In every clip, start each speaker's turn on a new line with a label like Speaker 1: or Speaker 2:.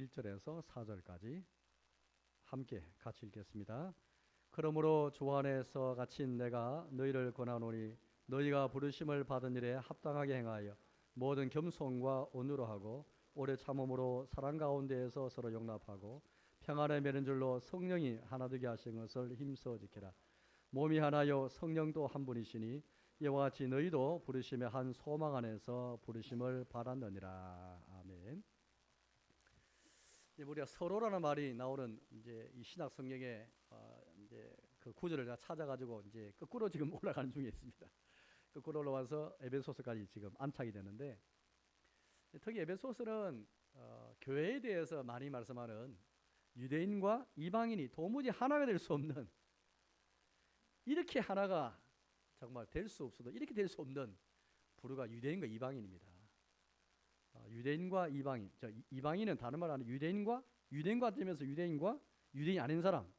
Speaker 1: 1절에서 4절까지 함께 같이 읽겠습니다. 그러므로 주 안에서 갇힌 내가 너희를 권하노니 너희가 부르심을 받은 일에 합당하게 행하여 모든 겸손과 온유로 하고 오래 참음으로 사랑 가운데에서 서로 용납하고 평안에 매는 줄로 성령이 하나 되게 하신 것을 힘써 지키라. 몸이 하나요 성령도 한 분이시니 이와 같이 너희도 부르심의 한 소망 안에서 부르심을 받았느니라. 아멘. 우리가 서로라는 말이 나오는 이제 이 신약 성경에 이제 그 구절을 제가 찾아가지고 이제 거꾸로 지금 올라가는 중에 있습니다. 거꾸로 올라와서 에베소서까지 지금 안착이 되는데, 특히 에베소서는 교회에 대해서 많이 말씀하는 유대인과 이방인이 도무지 하나가 될 수 없는, 이렇게 하나가 정말 될 수 없어도 이렇게 될 수 없는 부류가 유대인과 이방인입니다. 유대인과 이방인, 이방인은 다른 말 아니라 유대인과 되면서 유대인과 유대인이 아닌 사람,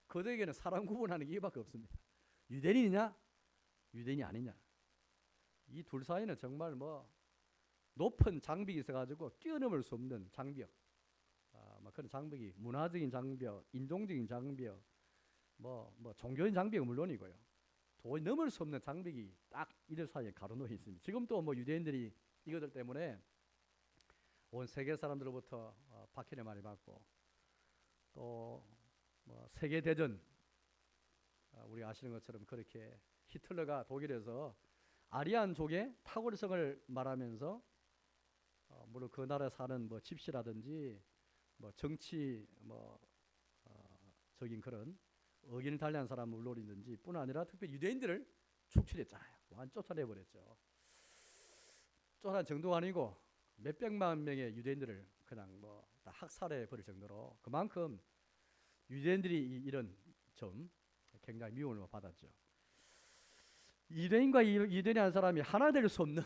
Speaker 1: 그들에게는 사람 구분하는 게 이밖에 없습니다. 유대인이냐 유대인이 아니냐, 이 둘 사이는 정말 높은 장벽이 있어가지고 뛰어넘을 수 없는 장벽, 그런 장벽이, 문화적인 장벽, 인종적인 장벽, 종교적인 장벽은 물론이고요, 도저히 넘을 수 없는 장벽이 딱 이들 사이에 가로놓여 있습니다. 지금 또 유대인들이 이것들 때문에 온 세계 사람들로부터 박해를 많이 받고, 또 세계 대전, 우리 아시는 것처럼 그렇게 히틀러가 독일에서 아리안족의 탁월성을 말하면서 물론 그 나라에 사는 집시라든지 정치 적인 그런 의견을 달리한 사람은 물론이든지 뿐 아니라 특별히 유대인들을 축출했잖아요. 완전 쫓아내버렸죠. 쫓아낸 정도가 아니고 몇백만 명의 유대인들을 그냥 다 학살해 버릴 정도로, 그만큼 유대인들이 이런 점 굉장히 미움을 받았죠. 유대인과 유대인이 한 사람이 하나 될 수 없는,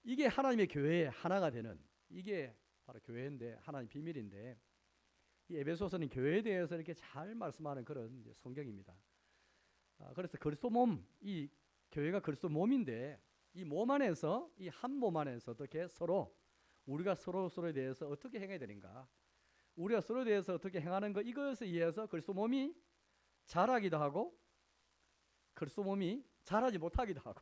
Speaker 1: 이게 하나님의 교회에 하나가 되는, 이게 바로 교회인데, 하나님의 비밀인데, 이 에베소서는 교회에 대해서 이렇게 잘 말씀하는 그런 성경입니다. 그래서 그리스도 몸, 이 교회가 그리스도 몸인데, 이 몸 안에서, 이 한 몸 안에서 어떻게 우리가 서로에 대해서 어떻게 행해야 되는가, 우리가 서로에 대해서 어떻게 행하는 것, 이것에 의해서 그리스도 몸이 자라기도 하고 그리스도 몸이 자라지 못하기도 하고,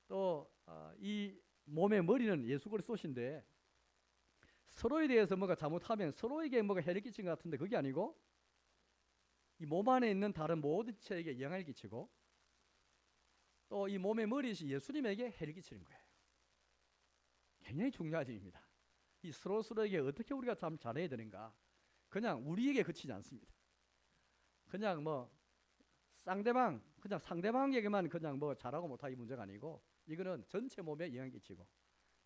Speaker 1: 또 이 몸의 머리는 예수 그리스도신데, 서로에 대해서 뭐가 잘못하면 서로에게 뭐가 해를 끼친 것 같은데 그게 아니고 이 몸 안에 있는 다른 모든 체에게 영향을 끼치고, 또 이 몸의 머리이신 예수님에게 해를 끼치는 거예요. 굉장히 중요한 점입니다. 이 서로에게 어떻게 우리가 참 잘해야 되는가, 그냥 우리에게 그치지 않습니다. 그냥 상대방에게만 그냥 잘하고 못하기 문제가 아니고, 이거는 전체 몸에 영향을 끼치고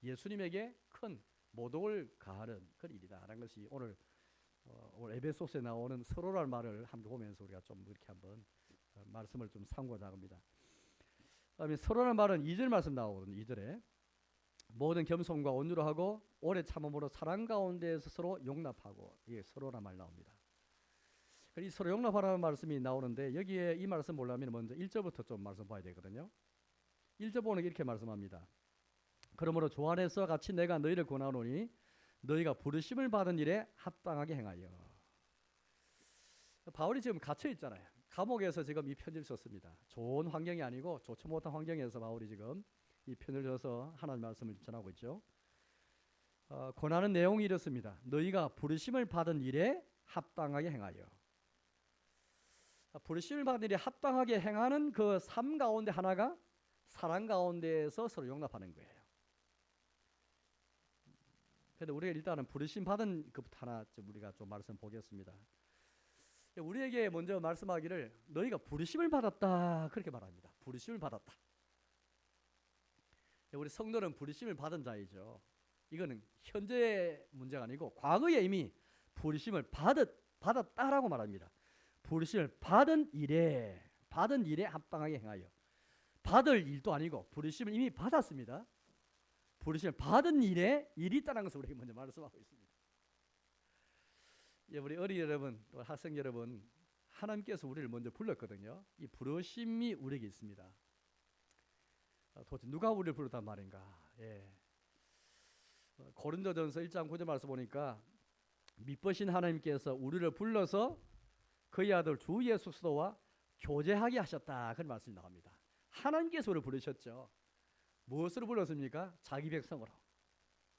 Speaker 1: 예수님에게 큰 모독을 가하는 그런 일이다라는 것이 오늘 에베소서에 나오는 서로라는 말을 한번 보면서 우리가 좀 이렇게 한번 말씀을 좀 삼고자 합니다. 그다음에 서로라는 말은 2절 말씀 나오거든요. 2절에 모든 겸손과 온유로 하고 오래 참음으로 사랑 가운데에서 서로 용납하고, 이게 서로라는 말 나옵니다. 이 서로 용납하라는 말씀이 나오는데, 여기에 이 말씀 보려면 먼저 1절부터 좀 말씀 봐야 되거든요. 1절 보는 게 이렇게 말씀합니다. 그러므로 주 안에서 같이 내가 너희를 권하노니 너희가 부르심을 받은 일에 합당하게 행하여. 바울이 지금 갇혀 있잖아요. 감옥에서 지금 이 편지를 썼습니다. 좋은 환경이 아니고 좋지 못한 환경에서 바울이 지금 이 편을 써서 하나님 말씀을 전하고 있죠. 권하는 내용이 이렇습니다. 너희가 부르심을 받은 일에 합당하게 행하여. 부르심을 받은 일에 합당하게 행하는 그 삶 가운데 하나가 사랑 가운데에서 서로 용납하는 거예요. 그런데 우리가 일단은 부르심 받은 것부터 하나 우리가 좀 말씀 보겠습니다. 우리에게 먼저 말씀하기를 너희가 부르심을 받았다, 그렇게 말합니다. 부르심을 받았다. 우리 성도는 부르심을 받은 자이죠. 이거는 현재의 문제가 아니고 과거에 이미 부르심을 받았다라고 말합니다. 부르심을 받은 일에 합당하게 행하여. 받을 일도 아니고 부르심을 이미 받았습니다. 부르심을 받은 일에 일이 있다는 것을 우리에게 먼저 말씀하고 있습니다. 우리 어린이 여러분, 또 학생 여러분, 하나님께서 우리를 먼저 불렀거든요. 이 부르심이 우리에게 있습니다. 도대체 누가 우리를 부르단 말인가? 고린도전서 1장 9절 말씀 보니까 미쁘신 하나님께서 우리를 불러서 그의 아들 주 예수 그리스도와 교제하게 하셨다. 그런 말씀이 나옵니다. 하나님께서 우리를 부르셨죠. 무엇으로 불렀습니까? 자기 백성으로.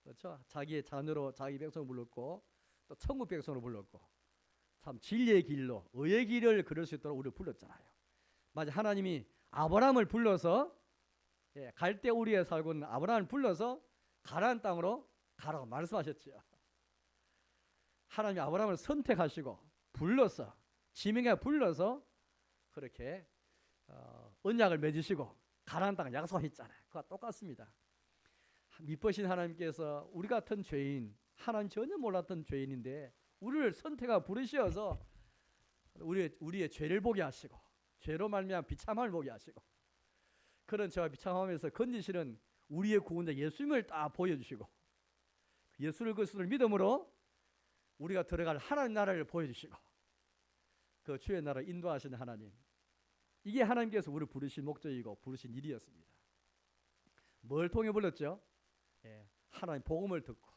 Speaker 1: 그렇죠? 자기의 자녀로 자기 백성을 불렀고 또 천국 백성으로 불렀고 참 진리의 길로 의의 길을 걸을 수 있도록 우리를 불렀잖아요. 맞아, 하나님이 아브라함을 불러서 갈대 우리에 살고 있는 아브라함을 불러서 가나안 땅으로 가라고 말씀하셨죠. 하나님이 아브라함을 선택하시고 불러서 지명해 불러서 그렇게 언약을 맺으시고 가나안 땅을 약속했잖아요. 그와 똑같습니다. 미쁘신 하나님께서 우리 같은 죄인, 하나님 전혀 몰랐던 죄인인데 우리를 선택하고 부르셔서 우리의 죄를 보게 하시고 죄로 말미암아 비참함을 보게 하시고 그런 죄와 비참함에서 건지시는 우리의 구원자 예수님을 딱 보여주시고 예수를 그리스도를 믿음으로 우리가 들어갈 하나님 나라를 보여주시고 그 주의 나라를 인도하시는 하나님, 이게 하나님께서 우리를 부르신 목적이고 부르신 일이었습니다. 뭘 통해 불렀죠? 하나님 복음을 듣고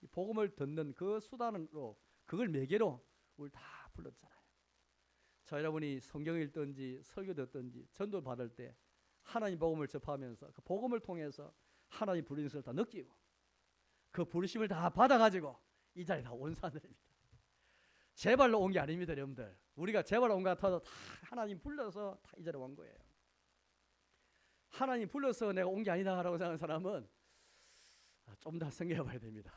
Speaker 1: 이 복음을 듣는 그 수단으로 그걸 매개로 우리 다 불렀잖아요. 저 여러분이 성경 읽든지 설교 듣든지 전도 받을 때 하나님 복음을 접하면서 그 복음을 통해서 하나님 부르신 것을 다 느끼고 그 부르심을 다 받아가지고 이 자리에 다 온 사람들입니다. 제 발로 온 게 아닙니다, 여러분들. 우리가 제 발로 온 것 같아도 다 하나님 불러서 다 이 자리에 온 거예요. 하나님 불러서 내가 온 게 아니다라고 생각하는 사람은 좀 더 생각해 봐야 됩니다.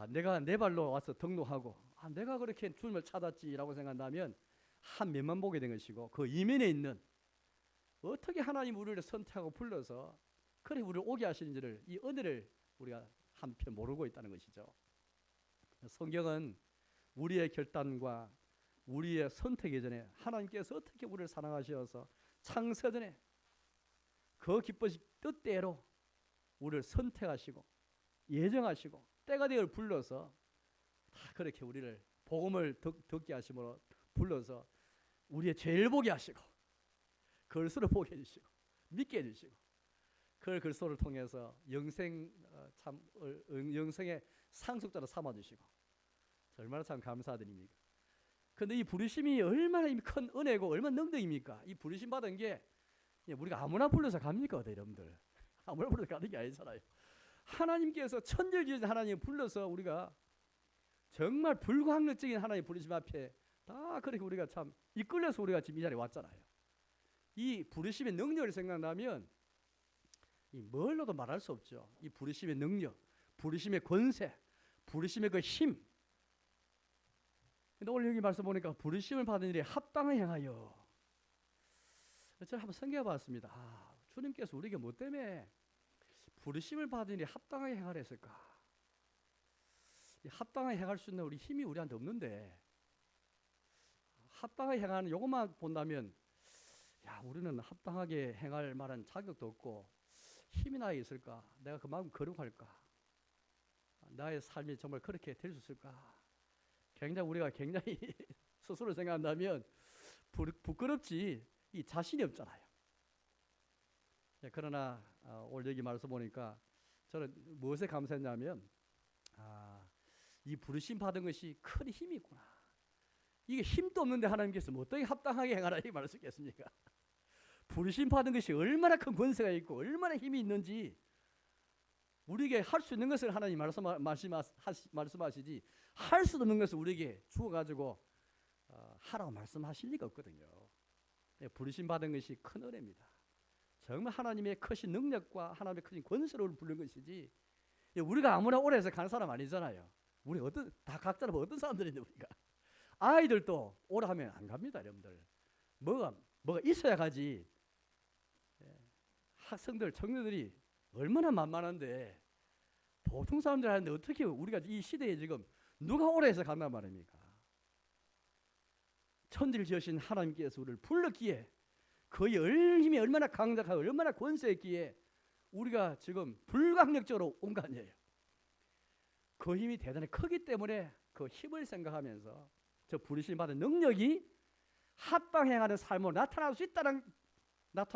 Speaker 1: 내가 내 발로 와서 등록하고 내가 그렇게 주님을 찾았지라고 생각한다면 한 면만 보게 된 것이고 그 이면에 있는 어떻게 하나님 우리를 선택하고 불러서 그래 우리를 오게 하시는지를 이 은혜를 우리가 한편 모르고 있다는 것이죠. 성경은 우리의 결단과 우리의 선택 이전에 하나님께서 어떻게 우리를 사랑하셔서 창세전에 그 기쁘신 뜻대로 우리를 선택하시고 예정하시고 때가 되어 불러서 다 그렇게 우리를 복음을 듣게 하심으로 불러서 우리의 죄를 보게 하시고 글수를 보게 해주시고 믿게 해주시고 그 글수를 통해서 영생의 상속자로 삼아주시고 얼마나 참 감사드립니까? 그런데 이 부르심이 얼마나 큰 은혜고 얼마나 능력입니까? 이 부르심 받은 게 우리가 아무나 불러서 갑니까? 여러분들 아무나 불러서 가는 게 아니잖아요. 하나님께서 천지를 지으신 하나님 불러서 우리가 정말 불가항력적인 하나님 부르심 앞에 다 그렇게 우리가 참 이끌려서 우리가 지금 이 자리에 왔잖아요. 이 부르심의 능력을 생각나면 이 뭘로도 말할 수 없죠. 이 부르심의 능력, 부르심의 권세, 부르심의 그 힘. 근데 오늘 여기 말씀 보니까 부르심을 받은 일에 합당을 행하여. 제가 한번 생각해 봤습니다. 주님께서 우리에게 뭐 때문에 부르심을 받은 일에 합당하게 행하려 했을까? 합당하게 행할 수 있는 우리 힘이 우리한테 없는데 합당하게 행하는 요것만 본다면 우리는 합당하게 행할 만한 자격도 없고 힘이 나에 있을까? 내가 그만큼 거룩할까? 나의 삶이 정말 그렇게 될 수 있을까? 우리가 굉장히 스스로 생각한다면 부끄럽지 이 자신이 없잖아요. 그러나 오늘 여기 말씀 보니까 저는 무엇에 감사했냐면 이 부르심 받은 것이 큰 힘이 있구나. 이게 힘도 없는데 하나님께서 어떻게 합당하게 행하라 이 말씀이겠습니까? 부르심 받은 것이 얼마나 큰 권세가 있고 얼마나 힘이 있는지 우리에게 할 수 있는 것을 하나님 말씀하시지 할 수 없는 것을 우리에게 주어가지고 하라고 말씀하실 리가 없거든요. 부르심 받은 것이 큰 은혜입니다. 정말 하나님의 크신 능력과 하나님의 크신 권세로 부른 것이지 우리가 아무나 오래 해서 간 사람 아니잖아요. 우리 다 각자 어떤 사람들인데 우리가 아이들도 오래 하면 안 갑니다, 여러분들. 뭐가 있어야 가지. 학생들, 청년들이 얼마나 만만한데 보통 사람들 하는데 어떻게 우리가 이 시대에 지금 누가 오래 해서 간단 말입니까? 천지를 지으신 하나님께서 우리를 불렀기에 그의 힘이 얼마나 강력하고 얼마나 권세했기에 우리가 지금 불가항력적으로 온 거 아니에요. 그 힘이 대단히 크기 때문에 그 힘을 생각하면서 저 부르심 받은 능력이 합당행하는 삶으로 나타날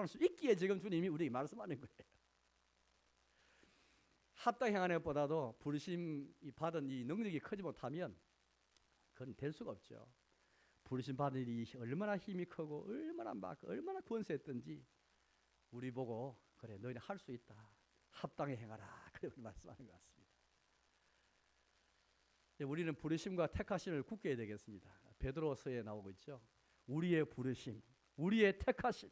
Speaker 1: 수 있기에 지금 주님이 우리에게 말씀하는 거예요. 합당 행하는 것보다도 부르심이 받은 이 능력이 크지 못하면 그건 될 수가 없죠. 부르심 받은 일이 얼마나 힘이 크고 얼마나 막 얼마나 권세했던지 우리 보고 그래 너희는 할 수 있다. 합당에 행하라. 그렇게 말씀하는 것 같습니다. 우리는 부르심과 택하심을 굳게 해야 되겠습니다. 베드로서에 나오고 있죠. 우리의 부르심, 우리의 택하심,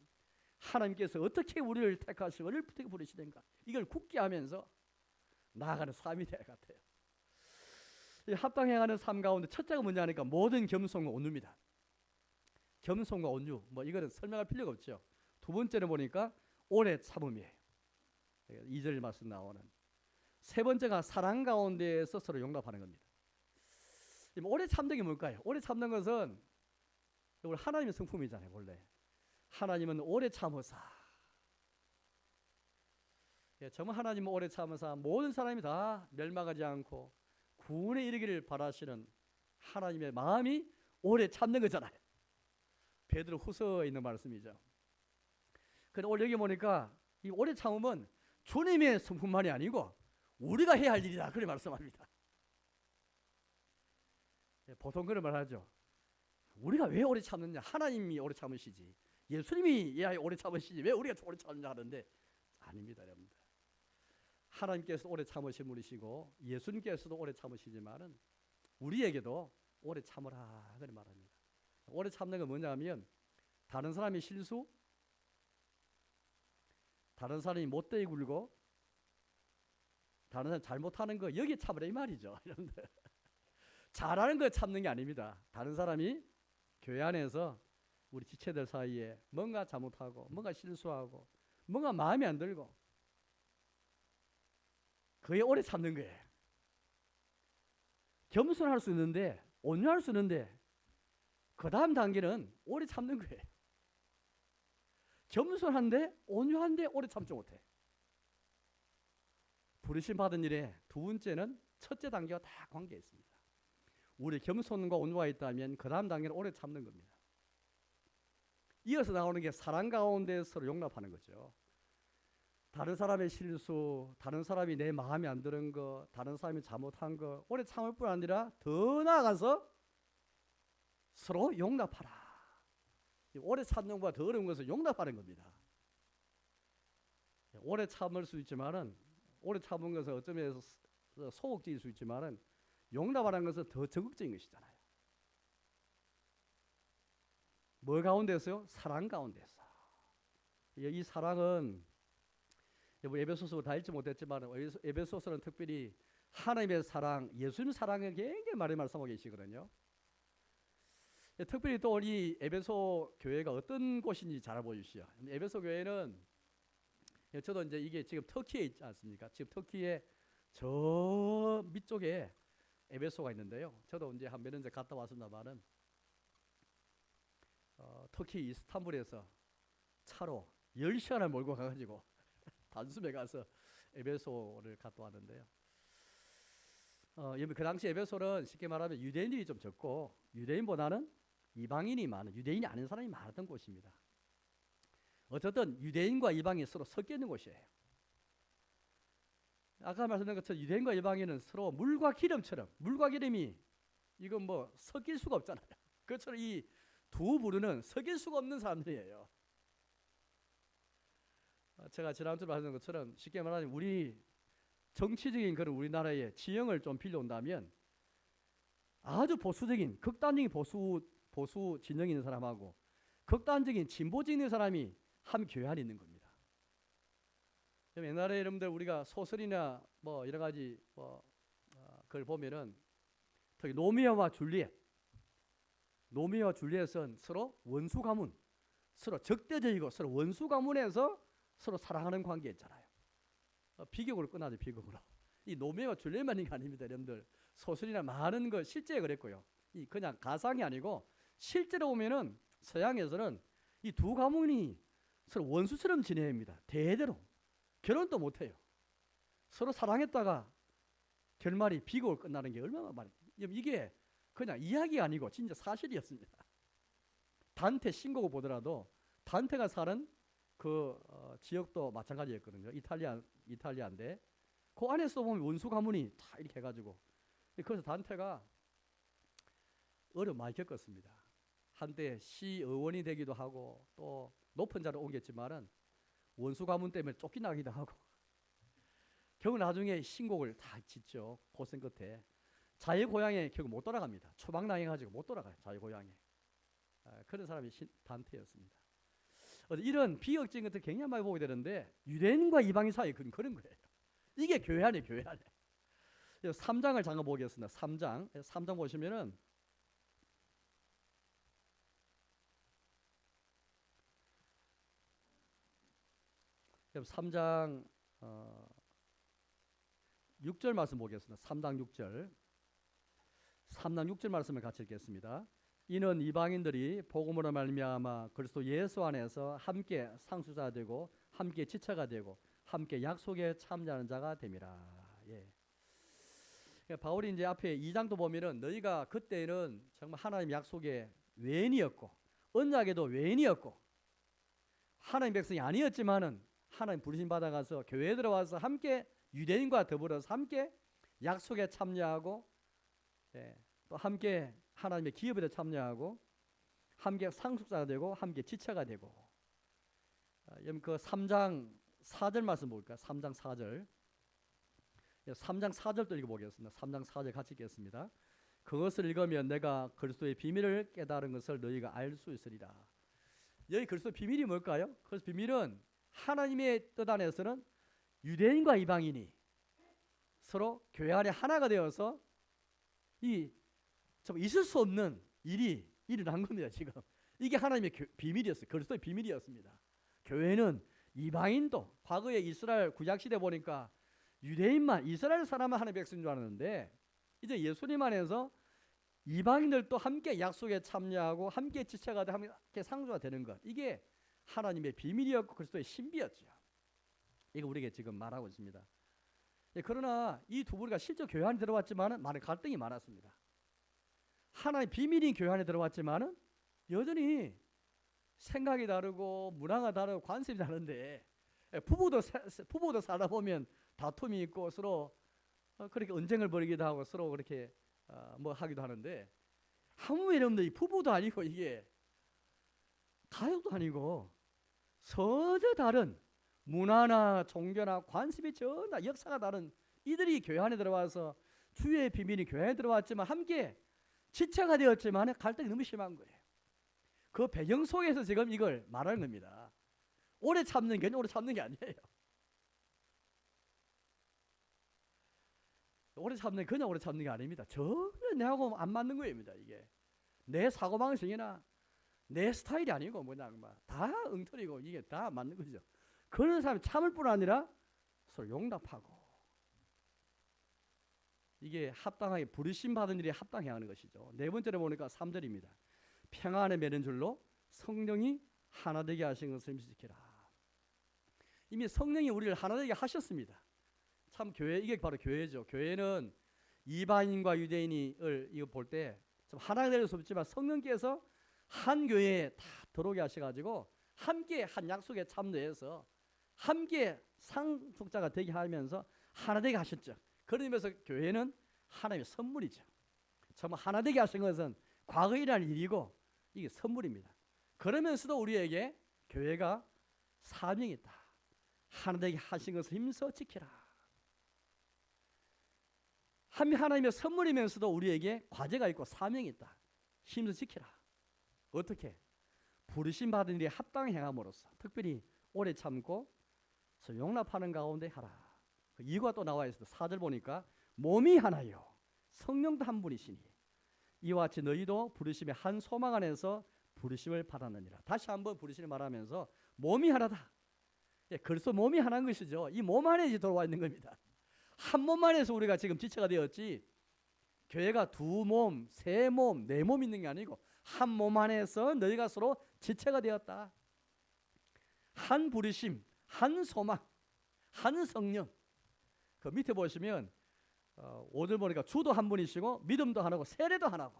Speaker 1: 하나님께서 어떻게 우리를 택하시고 우리를 어떻게 부르시는가 이걸 굳게 하면서 나아가는 삶이 될 것 같아요. 이 합당행하는 삶 가운데 첫째가 뭐냐 하니까 모든 겸손과 온유입니다. 겸손과 온유, 뭐 이거는 설명할 필요가 없죠. 두 번째는 보니까 오래 참음이에요. 2절 말씀 나오는. 세 번째가 사랑 가운데에서 서로 용납하는 겁니다. 오래 참는 게 뭘까요? 오래 참는 것은 우리 하나님의 성품이잖아요. 원래 하나님은 오래 참으사. 정말 하나님은 오래 참으사 모든 사람이 다 멸망하지 않고 구원에 이르기를 바라시는 하나님의 마음이 오래 참는 거잖아요. 베드로 후서에 있는 말씀이죠. 그런데 오늘 여기 보니까 이 오래 참음은 주님의 성품만이 아니고 우리가 해야 할 일이다. 그렇게 말씀합니다. 보통 그런 말 하죠. 우리가 왜 오래 참느냐? 하나님이 오래 참으시지. 예수님이 오래 참으시지. 왜 우리가 오래 참느냐 하는데 아닙니다, 여러분들. 하나님께서 오래 참으신 분이시고 예수님께서도 오래 참으시지만은 우리에게도 오래 참으라 그렇게 말합니다. 오래 참는 건 뭐냐면 다른 사람이 실수, 다른 사람이 못되게 굴고 다른 사람이 잘못하는 거 여기 참으라 이 말이죠. 여러분들 잘하는 거 참는 게 아닙니다. 다른 사람이 교회 안에서 우리 지체들 사이에 뭔가 잘못하고 뭔가 실수하고 뭔가 마음에 안 들고 그게 오래 참는 거예요. 겸손할 수 있는데 온유할 수 있는데 그 다음 단계는 오래 참는 거예요. 겸손한데 온유한데 오래 참지 못해. 부르심 받은 일에 두 번째는 첫째 단계와 다 관계가 있습니다. 우리 겸손과 온유가 있다면 그 다음 단계는 오래 참는 겁니다. 이어서 나오는 게 사랑 가운데 서로 용납하는 거죠. 다른 사람의 실수, 다른 사람이 내 마음에 안 드는 거, 다른 사람이 잘못한 거 오래 참을 뿐 아니라 더 나아가서 서로 용납하라. 오래 참는 것보다 더 어려운 것은 용납하는 겁니다. 오래 참을 수 있지만은 오래 참은 것은 어쩌면 소극적일 수 있지만은 용납하는 것은 더 적극적인 것이잖아요. 뭐 가운데서요? 사랑 가운데서. 이 사랑은 에베소서 다 읽지 못했지만 에베소서는 특별히 하나님의 사랑, 예수님 사랑을 굉장히 많이 말씀하고 계시거든요. 특별히 또 이 에베소 교회가 어떤 곳인지 잘 보여주시죠. 에베소 교회는 저도 이제 이게 지금 터키에 있지 않습니까? 지금 터키에 저 밑쪽에 에베소가 있는데요. 저도 이제 한 몇 년 전에 갔다 왔습니다만은 터키 이스탄불에서 차로 10시간을 몰고 가가지고 단숨에 가서 에베소를 갔다 왔는데요. 그 당시 에베소는 쉽게 말하면 유대인들이 좀 적고 유대인보다는 이방인이 많은, 유대인이 아닌 사람이 많았던 곳입니다. 어쨌든 유대인과 이방인이 서로 섞여 있는 곳이에요. 아까 말씀드린 것처럼 유대인과 이방인은 서로 물과 기름처럼, 물과 기름이 이건 뭐 섞일 수가 없잖아요. 그것처럼 이 두 부류는 섞일 수가 없는 사람들이에요. 제가 지난주에 말씀드린 것처럼 쉽게 말하면 우리 정치적인 그런 우리나라의 지형을 좀 빌려온다면 아주 보수적인 극단적인 보수 진영이 있는 사람하고 극단적인 진보적인 있는 사람이 한 교회 안에 있는 겁니다. 옛날에 여러분들 우리가 소설이나 뭐 여러 가지 그걸 보면은 특히 로미오와 줄리엣은 서로 원수 가문, 서로 적대적이고 서로 원수 가문에서 서로 사랑하는 관계였잖아요. 비극으로 끝나죠. 비극으로. 이 로미오와 줄리엣만이 아닙니다, 여러분들. 소설이나 많은 거 실제 그랬고요. 이 그냥 가상이 아니고 실제로 보면은 서양에서는 이 두 가문이 서로 원수처럼 지내야 합니다. 대대로 결혼도 못해요. 서로 사랑했다가 결말이 비극으로 끝나는 게 얼마나 많아요. 이게 그냥 이야기가 아니고 진짜 사실이었습니다. 단테 신곡을 보더라도 단테가 사는 그 지역도 마찬가지였거든요. 이탈리아인데 그 안에서 보면 원수 가문이 다 이렇게 해가지고, 그래서 단테가 어려움 많이 겪었습니다. 한때 시의원이 되기도 하고 또 높은 자를 옮겼지만은 원수 가문 때문에 쫓겨나기도 하고 결국 나중에 신곡을 다 짓죠. 고생 끝에 자기 고향에 결국 못 돌아갑니다. 추방당해가지고 못 돌아가요. 자기 고향에. 그런 사람이 단테였습니다. 이런 비극적인 것들 굉장히 많이 보게 되는데 유대인과 이방인 사이에 그런 거예요. 이게 교회 안에 교회 안에. 3장을 잠깐 보겠습니다. 3장 보시면은 3장 6절 말씀 보겠습니다. 3장 6절. 3장 6절 말씀을 같이 읽겠습니다. 이는 이방인들이 복음으로 말미암아 그리스도 예수 안에서 함께 상수자 되고 함께 지체가 되고 함께 약속에 참여하는 자가 됨이라. 예. 바울이 이제 앞에 2장도 보면은 너희가 그때는 정말 하나님 약속의 외인이었고 언약에도 외인이었고 하나님 백성이 아니었지만은 하나님 부르심 받아가서 교회에 들어와서 함께 유대인과 더불어서 함께 약속에 참여하고 또 함께 하나님의 기업에 참여하고 함께 상속자가 되고 함께 지체가 되고 그 3장 4절 말씀 볼까요? 3장 4절 3장 4절도 읽어보겠습니다. 3장 4절 같이 읽겠습니다. 그것을 읽으면 내가 그리스도의 비밀을 깨달은 것을 너희가 알 수 있으리라. 여기 그리스도의 비밀이 뭘까요? 그래서 비밀은 하나님의 뜻 안에서는 유대인과 이방인이 서로 교회 안에 하나가 되어서 참 있을 수 없는 일이 일어난 겁니다. 지금 이게 하나님의 비밀이었어요. 그리스도의 비밀이었습니다. 교회는 이방인도 과거에 이스라엘 구약시대 보니까 유대인만 이스라엘 사람만 하나님의 백성인 줄 알았는데 이제 예수님 안에서 이방인들도 함께 약속에 참여하고 함께 지체가 되고 함께 상주가 되는 것, 이게 하나님의 비밀이었고 그리스도의 신비였죠. 이거 우리에게 지금 말하고 있습니다. 그러나 이 두 부류가 실제 교회 안에 들어왔지만은 많은 갈등이 많았습니다. 하나의 비밀인 교회 안에 들어왔지만은 여전히 생각이 다르고 문화가 다르고 관습이 다른데 부부도 살다 보면 다툼이 있고 서로 그렇게 언쟁을 벌이기도 하고 서로 그렇게 뭐 하기도 하는데 한국에 여러분들 이 부부도 아니고 이게 가족도 아니고 서로 다른 문화나 종교나 관습이 전혀 역사가 다른 이들이 교회 안에 들어와서 주의 비밀이 교회 안에 들어왔지만 함께 지체가 되었지만 갈등이 너무 심한 거예요. 그 배경 속에서 지금 이걸 말하는 겁니다. 오래 참는 게 오래 참는 게 아니에요. 오래 참는 그냥 오래 참는 게 아닙니다. 전혀 내하고 안 맞는 거입니다. 이게 내 사고방식이나 내 스타일이 아니고 뭐냐 다 엉터리고 이게 다 맞는 거죠. 그런 사람이 참을 뿐 아니라 서로 용납하고 이게 합당하게 부르심 받은 일에 합당해야 하는 것이죠. 네 번째로 보니까 3절입니다. 평안에 매는 줄로 성령이 하나 되게 하신 것을 지키라. 이미 성령이 우리를 하나 되게 하셨습니다. 참 교회 이게 바로 교회죠. 교회는 이방인과 유대인을 이거 볼 때 좀 하나 될 수 없지만 성령께서 한 교회에 다 들어오게 하셔가지고 함께 한 약속에 참여해서 함께 상속자가 되게 하면서 하나 되게 하셨죠. 그러면서 교회는 하나님의 선물이죠. 정말 하나 되게 하신 것은 과거이라는 일이고 이게 선물입니다. 그러면서도 우리에게 교회가 사명이 있다. 하나 되게 하신 것을 힘써 지키라. 하나님의 선물이면서도 우리에게 과제가 있고 사명이 있다. 힘써 지키라. 어떻게? 부르심 받은 일에 합당히 행함으로써 특별히 오래 참고 용납하는 가운데 하라. 이유가 또 나와 있습니다. 4절 보니까 몸이 하나요 성령도 한 분이시니 이와 같이 너희도 부르심의 한 소망 안에서 부르심을 받았느니라. 다시 한번 부르심을 말하면서 몸이 하나다. 그래서 몸이 하나인 것이죠. 이 몸 안에 이제 들어와 있는 겁니다. 한 몸 안에서 우리가 지금 지체가 되었지 교회가 두 몸, 세 몸, 네 몸 있는 게 아니고 한 몸 안에서 너희가 서로 지체가 되었다. 한 부르심, 한 소망, 한 성령. 그 밑에 보시면 5절 보니까 주도 한 분이시고 믿음도 하나고 세례도 하나고.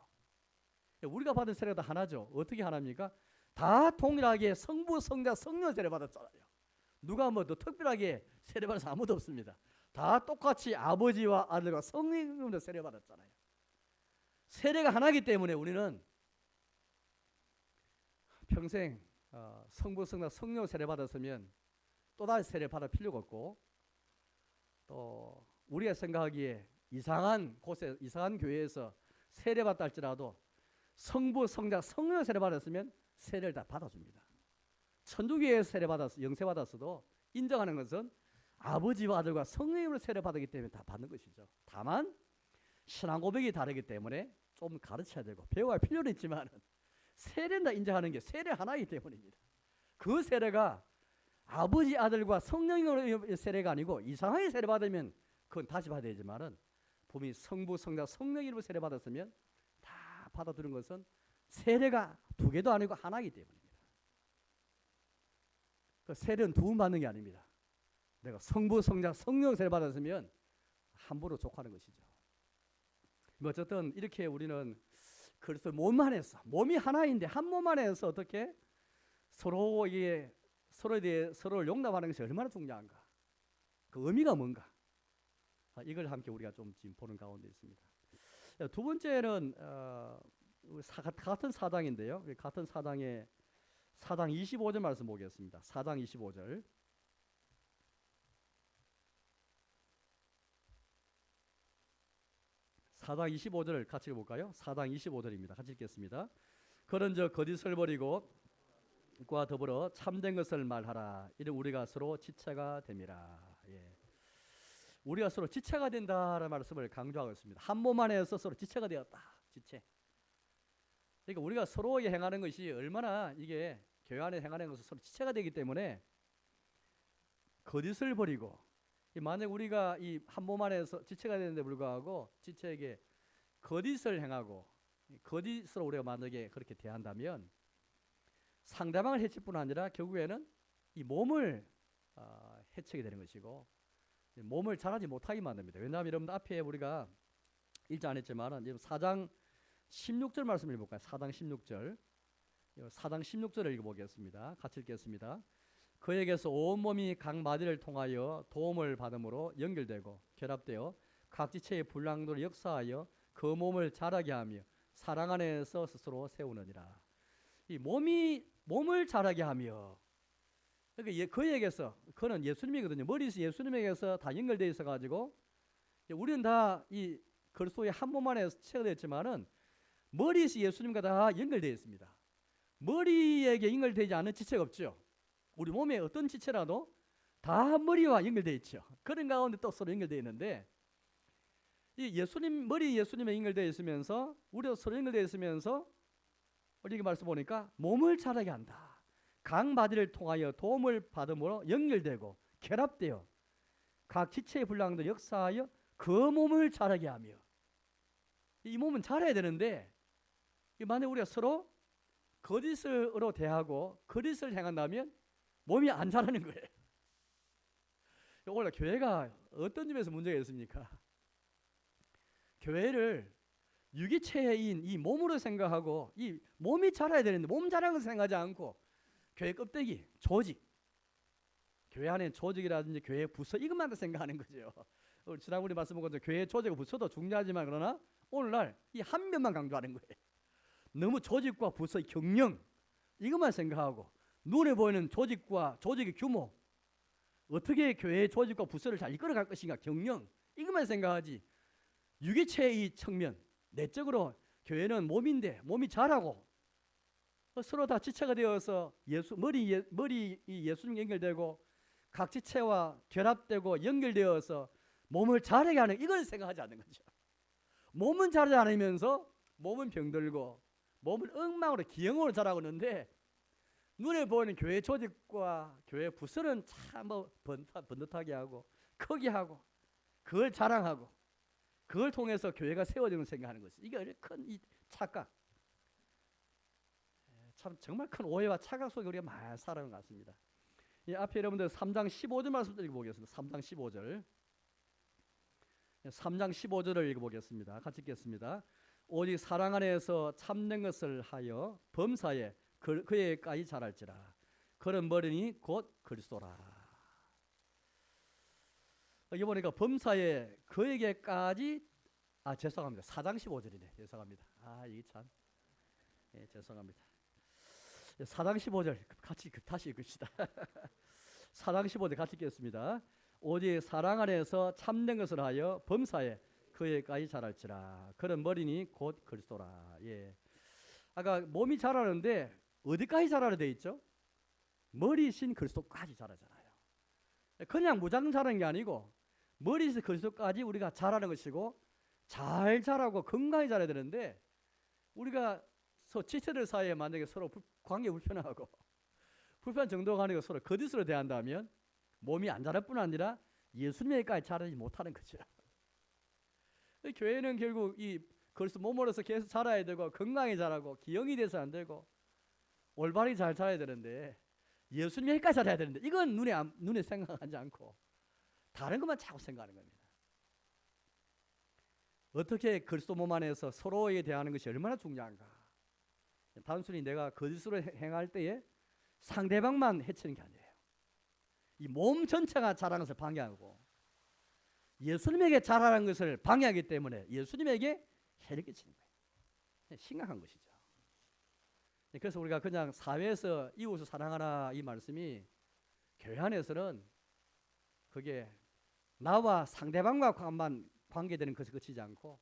Speaker 1: 우리가 받은 세례도 하나죠. 어떻게 하나입니까? 다 동일하게 성부, 성자, 성령 세례 받았잖아요. 누가 뭐 더 특별하게 세례 받은 사람 아무도 없습니다. 다 똑같이 아버지와 아들과 성령으로 세례받았잖아요. 세례가 하나이기 때문에 우리는 평생 성부, 성자, 성령 세례받았으면 또다시 세례받을 필요가 없고, 또 우리가 생각하기에 이상한 곳에, 이상한 교회에서 세례받다 할지라도 성부, 성자, 성령 세례받았으면 세례를 다 받아줍니다. 천주교에서 세례받았어, 영세받았어도 인정하는 것은 아버지와 아들과 성령으로 세례받았기 때문에 다 받는 것이죠. 다만 신앙 고백이 다르기 때문에 좀 가르쳐야 되고 배워야 필요는 있지만 세례는 다 인정하는 게 세례 하나이기 때문입니다. 그 세례가 아버지, 아들과 성령으로 세례가 아니고 이상하게 세례받으면 그건 다시 받아야 되지만은 분명히 성부, 성자, 성령 이름으로 세례받았으면 다 받아들인 것은 세례가 두 개도 아니고 하나이기 때문입니다. 그 세례는 두 번 받는 게 아닙니다. 내가 성부, 성자, 성령 세례받았으면 함부로 족하는 것이죠. 어쨌든 이렇게 우리는 그래서 몸 안에서, 몸이 하나인데 한 몸 안에서 어떻게 서로에 대해 서로를 용납하는 것이 얼마나 중요한가, 그 의미가 뭔가, 이걸 함께 우리가 좀 지금 보는 가운데 있습니다. 두 번째는 같은 사장인데요. 같은 사장의 4장 25절 말씀 보겠습니다. 4장 25절. 사장 25절 같이 볼까요? 4장 25절입니다. 같이 읽겠습니다. 그런즉 거짓을 버리고 과 더불어 참된 것을 말하라. 이는 우리가 서로 지체가 됨이라. 예. 우리가 서로 지체가 된다라는 말씀을 강조하고 있습니다. 한 몸 안에서 서로 지체가 되었다. 지체. 그러니까 우리가 서로에 행하는 것이 얼마나, 이게 교회 안에 행하는 것은 서로 지체가 되기 때문에 거짓을 버리고, 만약 우리가 이 한 몸 안에서 지체가 되는데 불구하고 지체에게 거짓을 행하고 거짓으로 우리가 만약에 그렇게 대한다면 상대방을 해칠 뿐 아니라 결국에는 이 몸을 해치게 되는 것이고 몸을 잘하지 못하게 만듭니다. 왜냐하면 여러분들 앞에 우리가 읽지 않았지만은 4장 16절 말씀을 읽어볼까요? 4장 16절. 4장 16절을 읽어보겠습니다. 같이 읽겠습니다. 그에게서 온몸이 각 마디를 통하여 도움을 받음으로 연결되고 결합되어 각 지체의 분량도를 역사하여 그 몸을 자라게 하며 사랑 안에서 스스로 세우느니라. 이 몸을 자라게 하며, 그러니까 그에게서, 그는 예수님이거든요. 머리에서 예수님에게서 다 연결되어 있어 가지고 우리는 다 이 그리스도의 한 몸 안에 지체가 되었지만은 머리에서 예수님과 다 연결되어 있습니다. 머리에게 연결되지 않은 지체가 없죠. 우리 몸에 어떤 지체라도 다 머리와 연결되어 있죠. 그런 가운데 또 서로 연결되어 있는데, 이 예수님, 머리 예수님에 연결되어 있으면서 우리도 서로 연결되어 있으면서 이렇게 말씀 보니까 몸을 자라게 한다. 각 마디를 통하여 도움을 받음으로 연결되고 결합되어 각 지체의 분량도 역사하여 그 몸을 자라게 하며, 이 몸은 자라야 되는데 만약 우리가 서로 거짓으로 대하고 거짓을 행한다면 몸이 안 자라는 거예요. 원래 교회가 어떤 점에서 문제가 있습니까? 교회를 유기체인 이 몸으로 생각하고 이 몸이 자라야 되는데 몸 자라는 걸 생각하지 않고 교회 껍데기, 조직, 교회 안에 조직이라든지 교회 부서 이것만 생각하는 거죠. 지난번에 말씀 본 것처럼 교회 조직과 부서도 중요하지만 그러나 오늘날 이 한 면만 강조하는 거예요. 너무 조직과 부서의 경영 이것만 생각하고 눈에 보이는 조직과 조직의 규모, 어떻게 교회의 조직과 부서를 잘 이끌어갈 것인가, 경영 이것만 생각하지 유기체의 측면, 내적으로 교회는 몸인데 몸이 자라고 서로 다 지체가 되어서 머리 예수님 연결되고 각 지체와 결합되고 연결되어서 몸을 자라게 하는 이걸 생각하지 않는 거죠. 몸은 자라지 않으면서 몸은 병들고 몸은 엉망으로 기형으로 자라고 있는데 눈에 보이는 교회 조직과 교회 부서는 참 번듯하게 하고 크게 하고 그걸 자랑하고 그걸 통해서 교회가 세워지는 생각하는 것이, 이게 큰 이 착각, 참 정말 큰 오해와 착각 속에 우리가 많이 살아가는 것 같습니다. 이 앞에 여러분들 3장 15절 말씀 읽어보겠습니다. 3장 15절. 3장 15절을 읽어보겠습니다. 같이 읽겠습니다. 오직 사랑 안에서 참된 것을 하여 범사에 그에까지 자랄지라. 그런 머리니 곧 그리스도라. 여기 보니까 범사에 그에게까지 죄송합니다. 4장 15절이네. 죄송합니다. 이게 참 죄송합니다. 4장 15절 같이 다시 읽읍시다. 4장 15절 같이 읽겠습니다. 오직 사랑 안에서 참된 것을 하여 범사에 그에까지 자랄지라. 그런 머리니 곧 그리스도라. 아까 몸이 자라는데 어디까지 자라야 돼 있죠? 머리신 그리스도까지 자라잖아요. 그냥 무작정 자라는 게 아니고 머리신 그리스도까지 우리가 자라는 것이고, 잘 자라고 건강히 자라야 되는데, 우리가 지체들 사이에 만약에 서로 관계 불편하고 불편 정도가 아니고 서로 거짓으로 대한다면 몸이 안 자랄 뿐 아니라 예수님에게까지 자라지 못하는 거죠. 교회는 결국 이 그리스도 몸으로서 계속 자라야 되고, 건강히 자라고 기형이 돼서 안 되고 올바르게 잘 자라야 되는데, 예수님에게까지 자라야 되는데, 이건 눈에 생각하지 않고 다른 것만 자꾸 생각하는 겁니다. 어떻게 그리스도 몸 안에서 서로에 대하는 것이 얼마나 중요한가. 단순히 내가 거짓으로 행할 때에 상대방만 해치는 게 아니에요. 이 몸 전체가 자라는 것을 방해하고 예수님에게 자라는 것을 방해하기 때문에 예수님에게 해를 끼치는 거예요. 심각한 것이죠. 그래서 우리가 그냥 사회에서 이웃을 사랑하라 이 말씀이 교회 안에서는 그게 나와 상대방과만 관계되는 것에 그치지 않고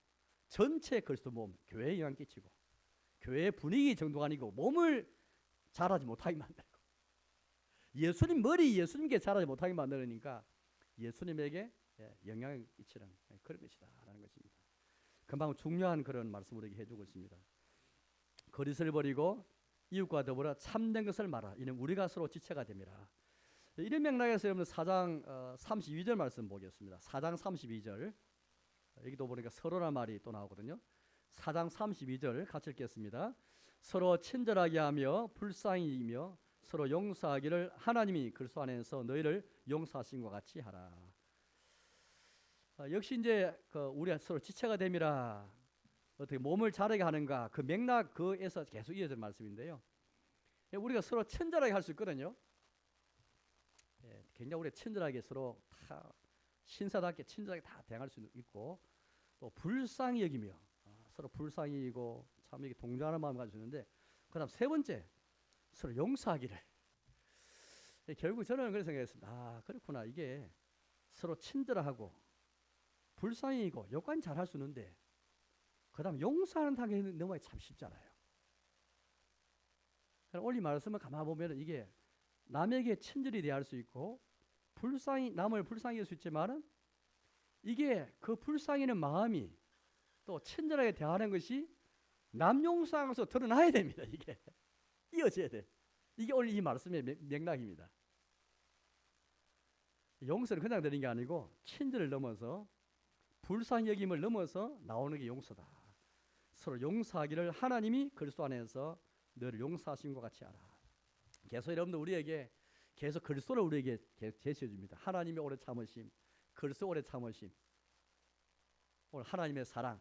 Speaker 1: 전체 그리스도 몸, 교회에 영향 끼치고 교회의 분위기 정도가 아니고 몸을 자라지 못하게 만들고 예수님 머리 예수님께 자라지 못하게 만드니까 예수님에게 영향을 끼치는 그런 것이다라는 것입니다. 금방 중요한 그런 말씀 우리에게 해주고 있습니다. 거짓을 버리고 이웃과 더불어 참된 것을 말하라. 이는 우리가 서로 지체가 됩니다. 이런 맥락에서 여러분 4장 32절 말씀 보겠습니다. 4장 32절 여기도 보니까 서로란 말이 또 나오거든요. 4장 32절 같이 읽겠습니다. 서로 친절하게 하며 불쌍히 여기며 서로 용서하기를 하나님이 그리스도 안에서 너희를 용서하신 것 같이 하라. 역시 이제 우리가 서로 지체가 됨이라. 어떻게 몸을 자라게 하는가, 그 맥락 그에서 계속 이어질 말씀인데요. 우리가 서로 친절하게 할 수 있거든요. 굉장히 우리가 친절하게 서로 다 신사답게 친절하게 다 대응할 수 있고, 또 불쌍히 여기며 서로 불쌍히 여기고 참 이게 동정하는 마음 가지고 있는데, 그다음 세 번째 서로 용서하기를. 결국 저는 그런 생각했습니다. 그렇구나. 이게 서로 친절하고 불쌍히 여기고 여기까지 잘할 수 있는데, 그다음 용서하는 단계에 넘어가기 참 쉽잖아요. 오늘 말씀을 가만 보면 이게 남에게 친절히 대할 수 있고 남을 불쌍히 여길 수 있지만은, 이게 그 불쌍히는 마음이 또 친절하게 대하는 것이 남 용서하면서 드러나야 됩니다. 이게 이어져야 돼. 이게 오늘 이 말씀의 맥락입니다. 용서를 그냥 드리는 게 아니고 친절을 넘어서 불쌍히 여김을 넘어서 나오는 게 용서다. 서로 용서하기를 하나님이 그리스도 안에서 너를 용서하신 것 같이 하라. 계속 여러분들 우리에게 계속 그리스도를 우리에게 제시해 줍니다. 하나님의 오래 참으심, 그리스도 오래 참으심, 오늘 하나님의 사랑,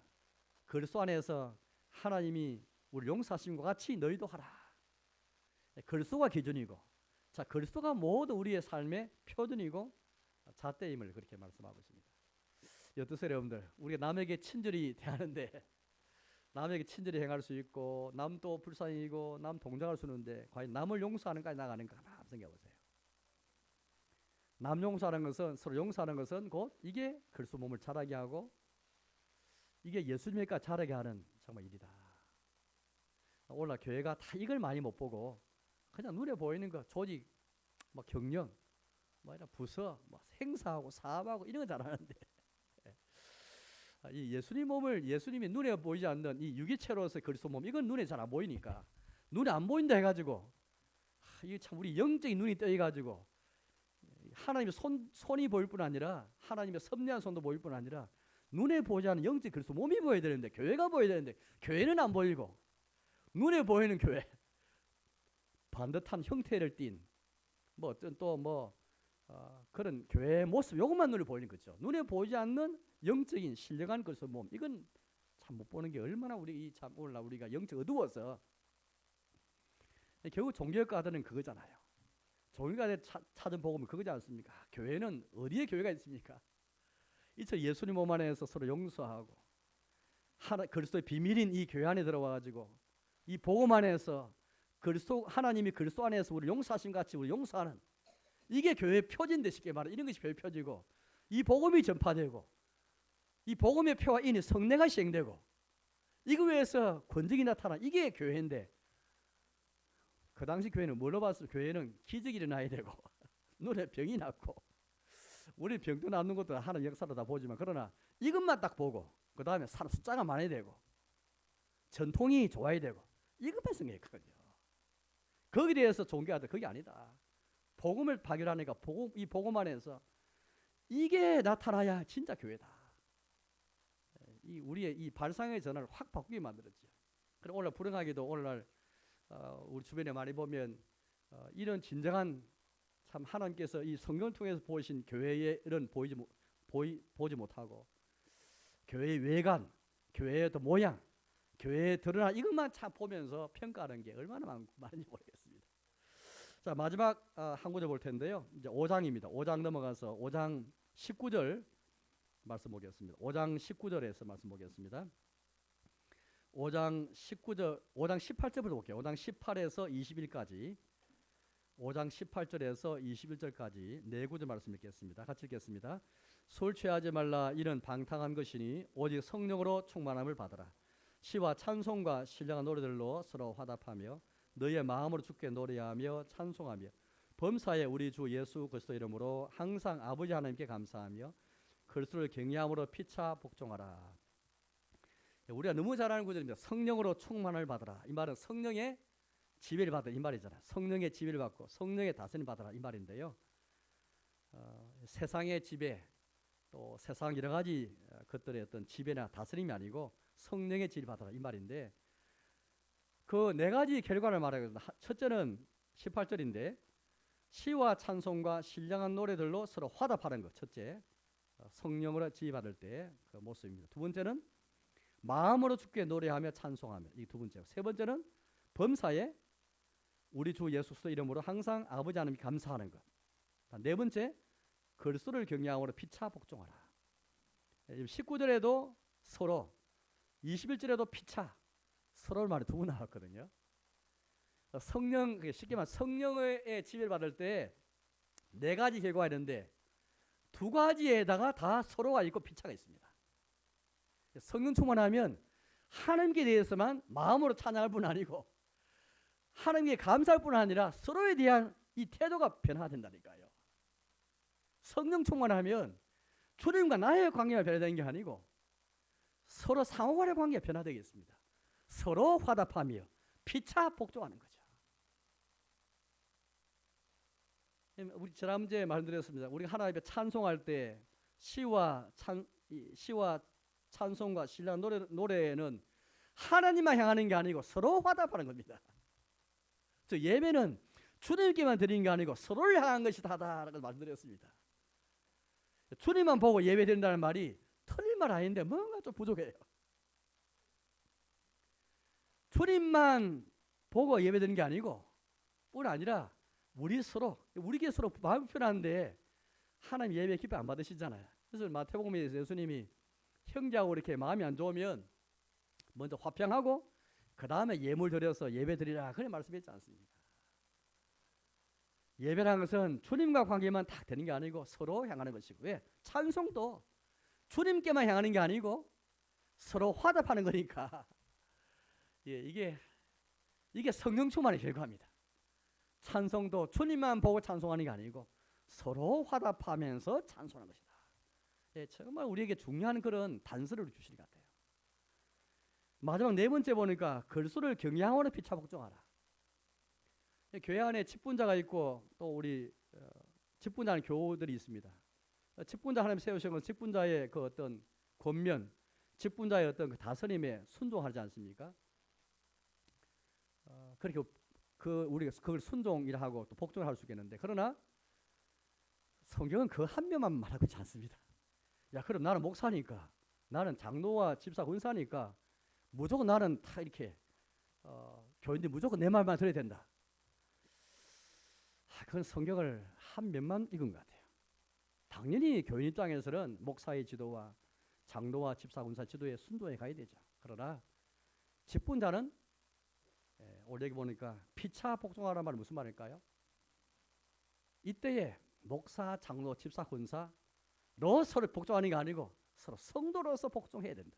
Speaker 1: 그리스도 안에서 하나님이 우리 용서하신 것 같이 너희도 하라. 그리스도가 기준이고, 자 그리스도가 모두 우리의 삶의 표준이고 잣대임을 그렇게 말씀하고 있습니다. 어떠세요 여러분들? 우리가 남에게 친절히 대하는데, 남에게 친절히 행할 수 있고 남도 불쌍히고 남 동정할 수 있는데, 과연 남을 용서하는까지 나가는가 한번 생각해 보세요. 남 용서하는 것은, 서로 용서하는 것은 곧 이게 그리스도 몸을 자라게 하고 이게 예수님에게까지 자라게 하는 정말 일이다. 오늘 교회가 다 이걸 많이 못 보고 그냥 눈에 보이는 거, 조직, 뭐 경영, 뭐 이런 부서, 뭐 행사하고 사업하고 이런 거 잘하는데, 이 예수님 몸을, 예수님이 눈에 보이지 않는 이 유기체로서 그리스도 몸, 이건 눈에 잘 안 보이니까, 눈에 안 보인다 해가지고 이게 참 우리 영적인 눈이 떠해가지고 하나님의 손이 보일 뿐 아니라 하나님의 섭리한 손도 보일 뿐 아니라 눈에 보이지 않는 영적 그리스도 몸이 보여야 되는데, 교회가 보여야 되는데 교회는 안 보이고, 눈에 보이는 교회, 반듯한 형태를 띤 뭐 어떤 또 그런 교회의 모습, 요것만 눈에 보이는 거죠. 눈에 보이지 않는 영적인 신령한 그리스도 몸, 이건 참 못 보는 게 얼마나 참 오늘날 우리가 영적 어두워서. 결국 종교학과들은 그거잖아요. 종교학과들 찾은 복음은 그거지 않습니까? 교회는 어디에 교회가 있습니까? 이처럼 예수님 몸 안에서 서로 용서하고 그리스도의 비밀인 이 교회 안에 들어와가지고 이 복음 안에서 하나님이 그리스도 안에서 우리 용서하신 같이 우리 용서하는 이게 교회의 표지인데, 쉽게 말해 이런 것이 교회 표지고, 이 복음이 전파되고 이 복음의 표와 인이 성례가 시행되고 이거 위해서 권적이 나타나, 이게 교회인데, 그 당시 교회는 뭘로 봤어요? 교회는 기적이 일어나야 되고 눈에 병이 났고, 우리 병도 낫는 것도 하나님 역사로 다 보지만, 그러나 이것만 딱 보고 그 다음에 사람 숫자가 많아야 되고 전통이 좋아야 되고, 이것만 생각했거든요. 거기에 대해서 종교하다, 그게 아니다. 복음을 발견하니까 이 복음 안에서 이게 나타나야 진짜 교회다. 우리의 이 발상의 전환을 확 바꾸게 만들었죠. 그리고 오늘 불행하게도 오늘날 우리 주변에 많이 보면 이런 진정한 참 하나님께서 이 성경을 통해서 보이신 교회의 이런 보지 못하고 교회의 외관, 교회의 또 모양, 교회에 드러나 이것만 참 보면서 평가하는 게 얼마나 많은지 모르겠습니다. 자, 마지막 한 구절 볼 텐데요. 이제 5장입니다. 5장 넘어가서 5장 19절 말씀 보겠습니다. 5장 19절에서 말씀 보겠습니다. 5장 18절부터 볼게요. 5장 18에서 21까지, 5장 18절에서 21절까지 네 구절 말씀 읽겠습니다. 같이 읽겠습니다. 술 취하지 말라, 이는 방탕한 것이니 오직 성령으로 충만함을 받으라. 시와 찬송과 신령한 노래들로 서로 화답하며 너희의 마음으로 주께 노래하며 찬송하며 범사에 우리 주 예수 그리스도 이름으로 항상 아버지 하나님께 감사하며 그리스도를 경외함으로 피차 복종하라. 우리가 너무 잘 아는 구절입니다. 성령으로 충만을 받으라. 이 말은 성령의 지배를 받으라 이 말이잖아. 성령의 지배를 받고 성령의 다스림 받으라 이 말인데요. 세상의 지배, 또 세상 여러 가지 것들의 어떤 지배나 다스림이 아니고 성령의 지배를 받으라 이 말인데, 그 네 가지 결과를 말하거든요. 첫째는 18절인데 시와 찬송과 신령한 노래들로 서로 화답하는 것, 첫째 성령으로 지휘받을 때 그 모습입니다. 두 번째는 마음으로 주께 노래하며 찬송하며, 이 두 번째고, 세 번째는 범사에 우리 주 예수 그리스도 이름으로 항상 아버지 하나님께 감사하는 것. 네 번째, 그리스도를 경외함으로 피차 복종하라. 19절에도 서로, 21절에도 피차, 서로를 말이 두 번 나왔거든요. 성령, 쉽게 말해 성령의 지배를 받을 때 네 가지 결과가 있는데 두 가지에다가 다 서로가 있고 피차가 있습니다. 성령 충만하면 하나님께 대해서만 마음으로 찬양할 뿐 아니고 하나님께 감사할 뿐 아니라 서로에 대한 이 태도가 변화된다니까요. 성령 충만하면 주님과 나의 관계가 변화되는 게 아니고 서로 상호간의 관계가 변화되겠습니다. 서로 화답하며 피차 복종하는 거죠. 우리 지난주에 말씀드렸습니다. 우리 하나님 앞에 찬송할 때 시와 찬송과 신랑 노래는 하나님만 향하는 게 아니고 서로 화답하는 겁니다. 저 예배는 주님께만 드리는 게 아니고 서로를 향한 것이다라고 말씀드렸습니다. 주님만 보고 예배 드린다는 말이 틀린 말 아닌데 뭔가 좀 부족해요. 주님만 보고 예배 드리는 게 아니고 뿐 아니라 우리에게 서로 마음이 편한데 하나님 예배 기뻐 안 받으시잖아요. 그래서 마태복음에서 예수님이 형제하고 이렇게 마음이 안 좋으면 먼저 화평하고 그 다음에 예물 드려서 예배 드리라 그런 말씀했지 않습니까? 예배라는 것은 주님과 관계만 딱 되는 게 아니고 서로 향하는 것이고, 왜? 찬송도 주님께만 향하는 게 아니고 서로 화답하는 거니까 이게 성령 충만의 결과입니다. 찬송도 주님만 보고 찬송하는 게 아니고 서로 화답하면서 찬송하는 것이다. 정말 우리에게 중요한 그런 단서를 주시는 것 같아요. 마지막 네 번째 보니까 그리스도를 경외함으로 피차 복종하라. 교회 안에 직분자가 있고 또 우리 직분자는 교우들이 있습니다. 직분자 하나님 세우신 건 직분자의 그 어떤 권면, 직분자의 어떤 그 다스림에 순종하지 않습니까? 그렇게 우리가 그걸 순종이라 하고 또 복종을 할 수 있겠는데, 그러나 성경은 그 한 명만 말하고 있지 않습니다. 야, 그럼 나는 목사니까, 나는 장로와 집사 권사니까 무조건 나는 다 이렇게 교인들 무조건 내 말만 들어야 된다. 그건 성경을 한 면만 읽은 것 같아요. 당연히 교인 입장에서는 목사의 지도와 장로와 집사 군사 지도에 순도해 가야 되죠. 그러나 직분자는 오늘 여기 보니까 피차 복종하라는 말은 무슨 말일까요? 이때에 목사, 장로, 집사, 군사로 서로 복종하는 게 아니고 서로 성도로서 복종해야 된다.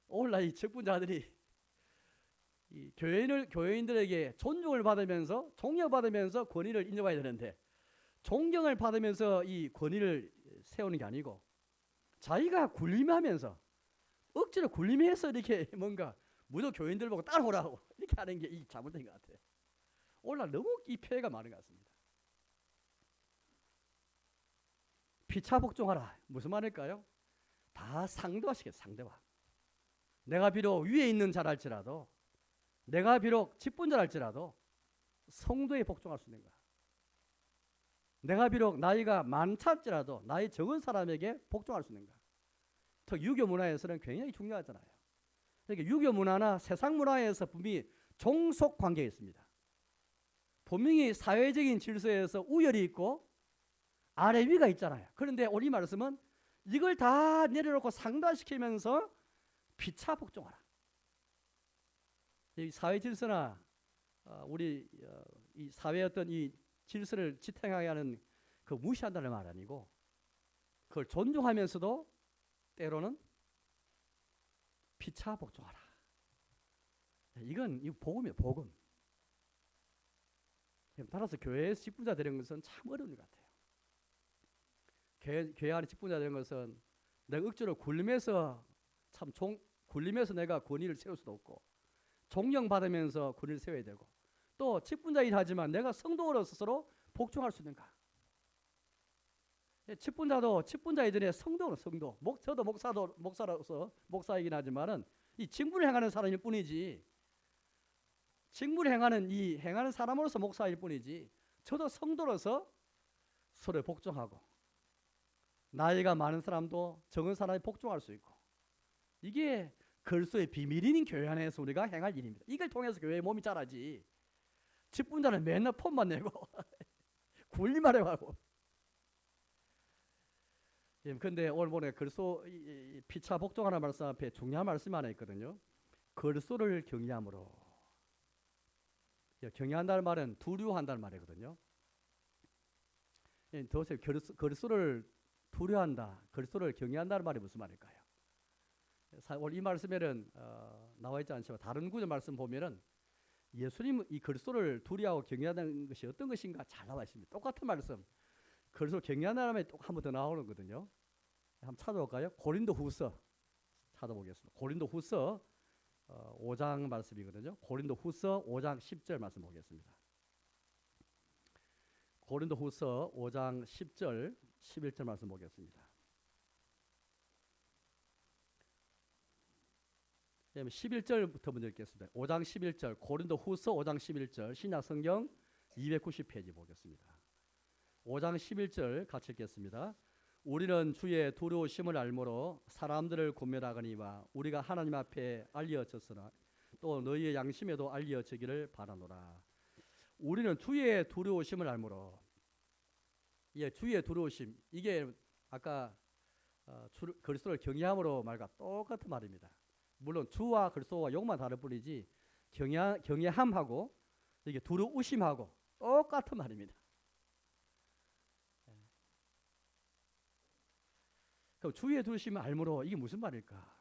Speaker 1: 오늘날 이 직분자들이 이 교인들에게 존중을 받으면서 존경받으면서 권위를 인정해야 되는데 존경을 받으면서 이 권위를 세우는 게 아니고 자기가 군림하면서 억지로 군림해서 이렇게 뭔가 무조건 교인들 보고 따라오라고 이렇게 하는 게 이 잘못된 것 같아요. 오늘날 너무 이 폐해가 많은 것 같습니다. 피차 복종하라 무슨 말일까요? 다 상대화시켜요. 상대화. 내가 비록 위에 있는 자랄지라도 내가 비록 직분자랄지라도 성도에 복종할 수 있는 거야. 내가 비록 나이가 많을지라도 나이 적은 사람에게 복종할 수 있는 거야. 특히 유교 문화에서는 굉장히 중요하잖아요. 그러니까 유교 문화나 세상 문화에서 분명히 종속 관계가 있습니다. 분명히 사회적인 질서에서 우열이 있고 아래 위가 있잖아요. 그런데 오늘 이 말씀은 이걸 다 내려놓고 상대시키면서 피차 복종하라. 이 사회 질서나 우리 이 사회의 어떤 이 질서를 지탱하게 하는 그 무시한다는 말 아니고 그걸 존중하면서도 때로는 피차 복종하라. 이건 이 복음이에요. 복음. 따라서 교회에서 직분자 되는 것은 참 어려운 것 같아요. 교회 안에 직분자 되는 것은 내가 억지로 굴림해서 굴림해서 내가 권위를 세울 수도 없고 존경받으면서 권위를 세워야 되고 또 직분자이긴 하지만 내가 성도로서 스스로 복종할 수 있는가. 직분자도 직분자이들의 성도는 성도. 저도 목사로서 목사이긴 하지만은 이 직분을 행하는 사람일 뿐이지 직분을 행하는 사람으로서 목사일 뿐이지 저도 성도로서 서로 복종하고 나이가 많은 사람도 적은 사람이 복종할 수 있고 이게 그리스도의 비밀인 교회 안에서 우리가 행할 일입니다. 이걸 통해서 교회의 몸이 자라지. 직분자는 맨날 폰만 내고 굴리만 해가고. 그런데 오늘 보내 그리스도 피차 복종하는 말씀 앞에 중요한 말씀 하나 있거든요. 그리스도를 경외함으로. 경외한다는 말은 두려워한다는 말이거든요. 도대체 그리스도를 두려워한다, 그리스도를 경외한다는 말이 무슨 말일까요? 오늘 이 말씀에는 나와 있지 않지만 다른 구절 말씀 보면은 예수님 이 그리스도를 두려워하고 경외한다는 것이 어떤 것인가 잘 나와 있습니다. 똑같은 말씀. 그리스도 경외한다는 말이 또 한 번 더 나오는 거거든요. 한번 찾아볼까요? 고린도후서 찾아보겠습니다. 고린도후서 5장 말씀이거든요. 고린도후서 5장 10절 말씀 보겠습니다. 고린도후서 5장 10절 11절 말씀 보겠습니다. 11절부터 먼저 읽겠습니다. 5장 11절 고린도후서 5장 11절 신약성경 290페이지 보겠습니다. 5장 11절 같이 읽겠습니다. 우리는 주의 두려우심을 알므로 사람들을 고멸하거니와 우리가 하나님 앞에 알려졌으나 또 너희의 양심에도 알려지기를 바라노라. 우리는 주의 두려우심을 알므로. 주의 두려우심 이게 아까 그리스도를 경외함으로 말과 똑같은 말입니다. 물론 주와 그리스도와 용만 다를 뿐이지 경외함하고 이게 두려우심하고 똑같은 말입니다. 그럼 주의 두려우심을 알므로 이게 무슨 말일까?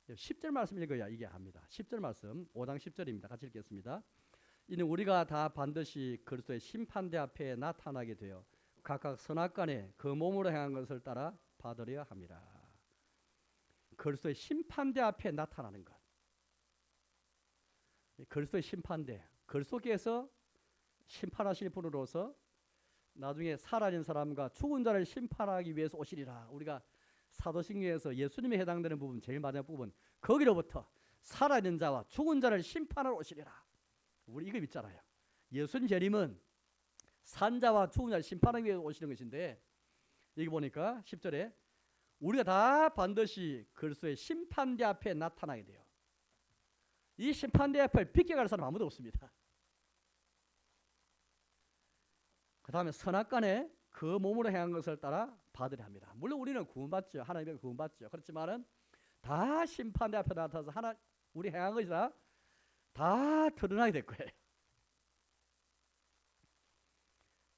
Speaker 1: 10절 말씀 읽어야 이게 압니다. 10절 말씀 5장 10절입니다. 같이 읽겠습니다. 이는 우리가 다 반드시 그리스도의 심판대 앞에 나타나게 되어 각각 선악간에 그 몸으로 행한 것을 따라 받으려 함이라. 그리스도의 심판대 앞에 나타나는 것. 그리스도의 심판대. 그리스도께서 심판하실 분으로서 나중에 사라진 사람과 죽은 자를 심판하기 위해서 오시리라. 우리가 사도신경에서 예수님에 해당되는 부분 제일 마지막 부분 거기로부터 살아있는 자와 죽은 자를 심판하러 오시리라. 우리 이거 믿잖아요. 예수님 재림은 산자와 죽은 자를 심판하기 위해 오시는 것인데 여기 보니까 10절에 우리가 다 반드시 그리스도의 심판대 앞에 나타나게 돼요. 이 심판대 앞을 비껴갈 사람 아무도 없습니다. 그 다음에 선악간에 그 몸으로 행한 것을 따라 받으려 합니다. 물론 우리는 구원받죠. 하나님의 구원받죠. 그렇지만은 다 심판대 앞에 나타나서 우리 행한 것이 다 드러나게 될 거예요.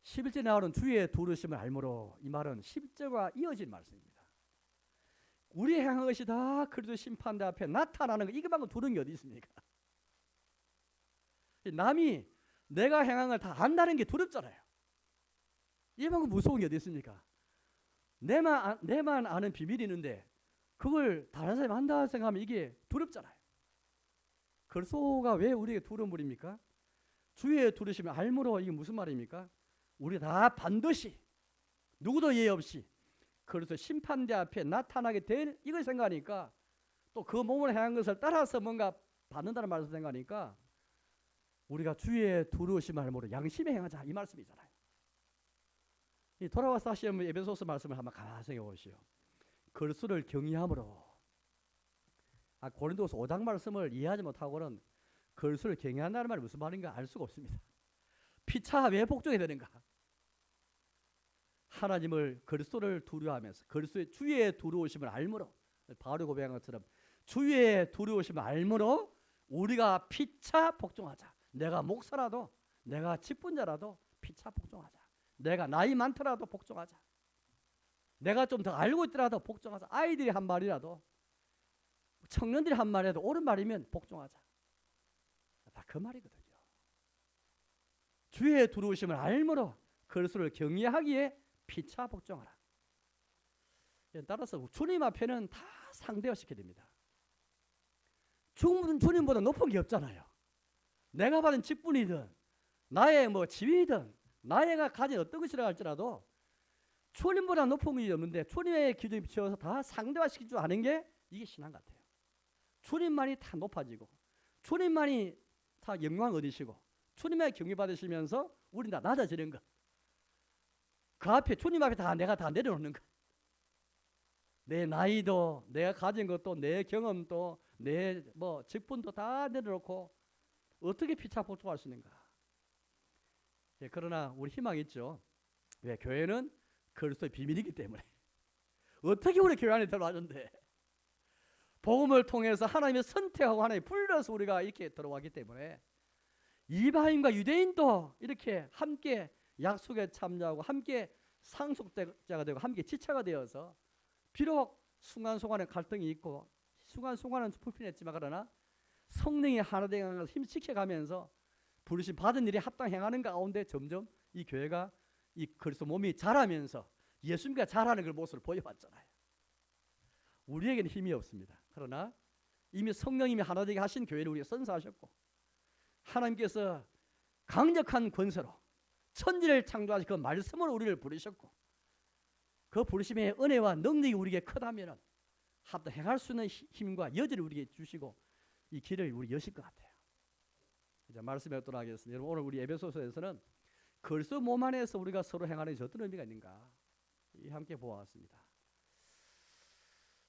Speaker 1: 11절에 나오는 주의 두르심을 알므로, 이 말은 10절과 이어진 말씀입니다. 우리 행한 것이 다 그리스도 심판대 앞에 나타나는 거, 이것만큼 두려운 게 어디 있습니까? 남이 내가 행한 걸 다 안다는 게 두렵잖아요. 이만큼 무서운 게 어디 있습니까? 내만 아는 비밀이 있는데 그걸 다른 사람이 안다 생각하면 이게 두렵잖아요. 그리스도가 왜 우리에게 두려운 분입니까? 주의 두르심을 알므로, 이게 무슨 말입니까? 우리 다 반드시 누구도 예의 없이 그래서 심판대 앞에 나타나게 될 이걸 생각하니까, 또 그 몸을 행한 것을 따라서 뭔가 받는다는 말을 생각하니까 우리가 주의 두려우심을 알므로 양심에 행하자, 이 말씀이잖아요. 돌아와서 다시 한번 에베소서 말씀을 한번 가만히 생각해 보시오. 그리스도를 경외함으로, 고린도서 5장 말씀을 이해하지 못하고는 그리스도를 경외한다는 말이 무슨 말인가 알 수가 없습니다. 피차 왜 복종해야 되는가? 하나님을, 그리스도를 두려워하면서 그리스도의 주의 두려우심을 알므로, 바울이 고백한 것처럼 주의 두려우심을 알므로 우리가 피차 복종하자. 내가 목사라도, 내가 직분자라도 피차 복종하자. 내가 나이 많더라도 복종하자. 내가 좀 더 알고 있더라도 복종하자. 아이들이 한 말이라도, 청년들이 한 말이라도 옳은 말이면 복종하자. 다 그 말이거든요. 주의 두려우심을 알므로 그리스도를 경외하기에 피차 복종하라. 따라서 주님 앞에는 다 상대화시켜야 됩니다. 주님보다 높은 게 없잖아요. 내가 받은 직분이든 나의 지위든 나이가 가진 어떤 것이라 할지라도 주님보다 높은 것이 없는데 주님의 기준에 비추어서 다 상대화시킬 줄 아는 게 이게 신앙 같아요. 주님만이 다 높아지고 주님만이 다 영광 얻으시고 주님의 경외 받으시면서 우리는 다 낮아지는 것. 그 앞에 주님 앞에 내가 다 내려놓는 것. 내 나이도, 내가 가진 것도, 내 경험도, 내 직분도 다 내려놓고 어떻게 피차 복종할 수 있는가? 그러나 우리 희망이 있죠. 왜? 교회는 그리스도의 비밀이기 때문에. 어떻게 우리 교회 안에 들어왔는데? 복음을 통해서 하나님이 선택하고 하나님이 불러서 우리가 이렇게 들어왔기 때문에 이방인과 유대인도 이렇게 함께 약속에 참여하고 함께 상속자가 되고 함께 지체가 되어서, 비록 순간순간에 갈등이 있고 순간순간은 불편했지만 그러나 성령이 하나 되는 것을 힘지켜가면서 부르심 받은 일에 합당 행하는 가운데 점점 이 교회가, 이 그리스도 몸이 자라면서 예수님과 자라는 그 모습을 보여왔잖아요. 우리에게는 힘이 없습니다. 그러나 이미 성령님이 하나 되게 하신 교회를 우리가 선사하셨고 하나님께서 강력한 권세로 천지를 창조하신 그 말씀으로 우리를 부르셨고 그 부르심의 은혜와 능력이 우리에게 크다면 합당 행할 수 있는 힘과 여지를 우리에게 주시고 이 길을 우리 여실 것 같아요. 이제 말씀에 얻도록 하겠습니다. 여러분, 오늘 우리 에베소서에서는 그리스도 몸 안에서 우리가 서로 행하는 것이 어떤 의미가 있는가 함께 보았습니다.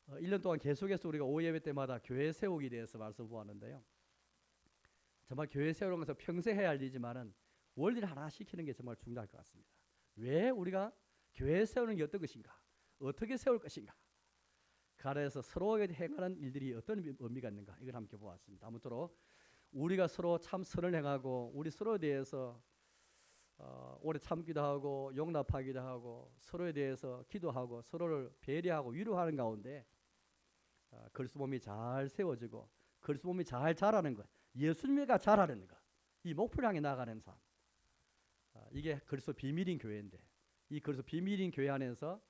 Speaker 1: 1년 동안 계속해서 우리가 오후 예배 때마다 교회 세우기에 대해서 말씀 보았는데요. 정말 교회 세우는 것은 평생 해야 할 일이지만은 원리를 하나 시키는 게 정말 중요할 것 같습니다. 왜 우리가 교회 세우는 게 어떤 것인가? 어떻게 세울 것인가? 가라에서 서로에게 행하는 일들이 어떤 의미가 있는가? 이걸 함께 보았습니다. 아무쪼록 우리가 서로 참 선을 행하고 우리 서로에 대해서 오래 참기도 하고 용납하기도 하고 서로에 대해서 기도하고 서로를 배려하고 위로하는 가운데 그리스도 몸이 잘 세워지고 그리스도 몸이 잘 자라는 것, 예수님과 자라는 것, 이 목표를 향해 나아가는 삶, 이게 그리스도 비밀인 교회인데 이 그리스도 비밀인 교회 안에서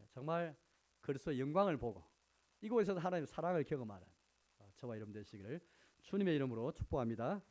Speaker 1: 정말 그리스도의 영광을 보고 이곳에서 하나님의 사랑을 경험하는 저와 여러분 되시기를 주님의 이름으로 축복합니다.